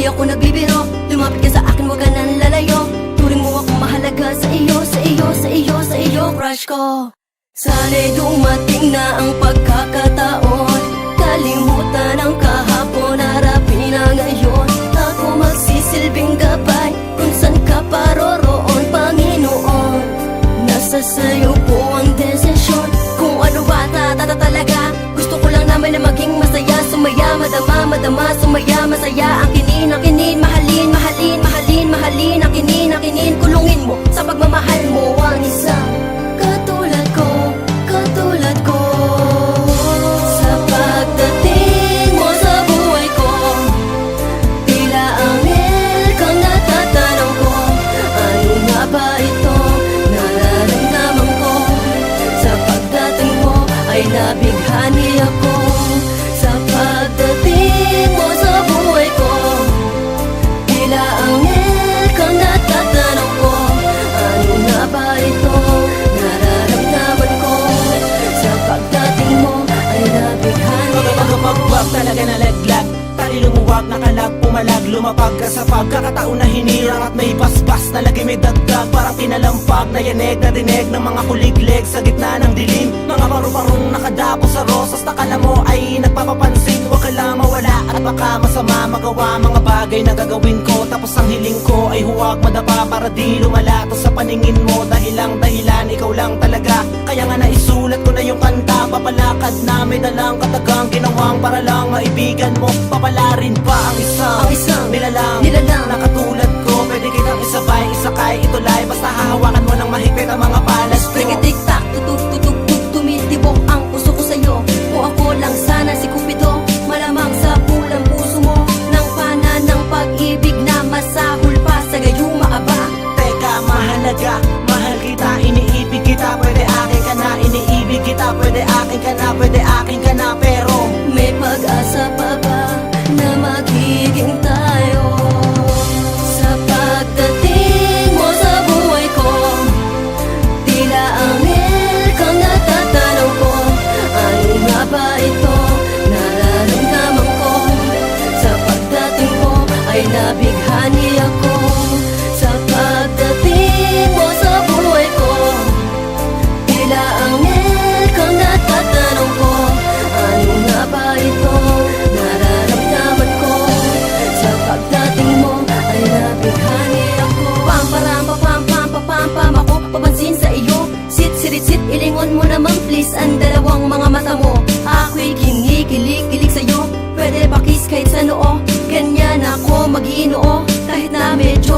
ako nagbibiro. Lumapit ka sa akin, wag ka nang lalayo. Turing mo akong mahalaga sa iyo, sa iyo, sa iyo, sa iyo, crush ko. Sana'y dumating na ang pagkakataon. Kalimutan ang kahapon, harapin na ngayon. Ako magsisilbing gabay kung saan ka paroroon, Panginoon. Nasa sayo po ang desisyon, kung ano ba talaga. Gusto ko lang naman na maging masaya, sumaya, madama, sumaya, masaya. Ang kinin, mahalin, mahalin, mahalin, mahalin. Ang kinin, kulungin mo sa pagmamahal mo. Ang isang katulad ko, katulad ko. Sa pagdating mo sa buhay ko, tila anghel kang natatanong ko. Ano nga ba ito nararamdaman ko? Sa pagdating mo ay nabighani ako. Sa pagdating mo sa buhay ko, tila anghel kang natatanong ko. Ano nga ba ito nararamdaman ko? Sa pagdating mo ay nabighani ako. Pagkapagwag talaga nalaglag, tali lumuwag, nakalag, pumalag, lumapag ka sa pagkakataon na hinirang at may basbas na lagi may dagdag. Parang kinalampag na yanig na dinig ng mga kuliglig sa gitna ng dilim. Mga paru-parong nakadapo sa rosas na kala mo ay nagpapapansin. Huwag ka lang mawala at baka masama magawa mga bagay na gagawin ko. Tapos ang hiling ko ay huwag madapa para di lumalato sa paningin mo. Dahilan ikaw lang talaga, kaya nga naisulat ko na yung kanta. Papalakad na may dalang katagang ginawang para lang maibigan mo. Papalarin pa ang isang nilalang na katulad ko. Pwede kitang isabay, isakay, itulay, basta hahawakan mo ng mahigpit ang mga palas ko. Tik-tik-tak, tutug-tutug-tug, tumitibok ang puso ko sa'yo. Kung ako lang sana si Cupido, malamang sa pulang puso mo ng pana ng pag-ibig na masahol pa sa gayong maaba. Teka, mahalaga, mahal kita, iniibig kita. Pwede akin ka na, iniibig kita. Pwede akin ka na, pwede akin ka na. Pero may pag-asa pa ba na magiging tayo? Sa pagdating mo sa buhay ko, tila anghel kang natatanong ko. Ano nga ba ito nararamdaman ko? Sa pagdating mo ay nabighani ako. Sa pagdating mo sa buhay ko, tila anghel kang natatanong ko. Ano nga ba ito nararamdaman ko? Sa pagdating mo ay nabighani ako. Pam-param-pam-pam-pam-pam ako papansin sa iyo. Sit-sirit-sit, ilingon mo naman please ang dalawang mga mata mo. Ako'y kinikilig-kilig sa'yo. Pwede pa kiss kahit sa noo. Ganyan ako mag-iinoo kahit na medyo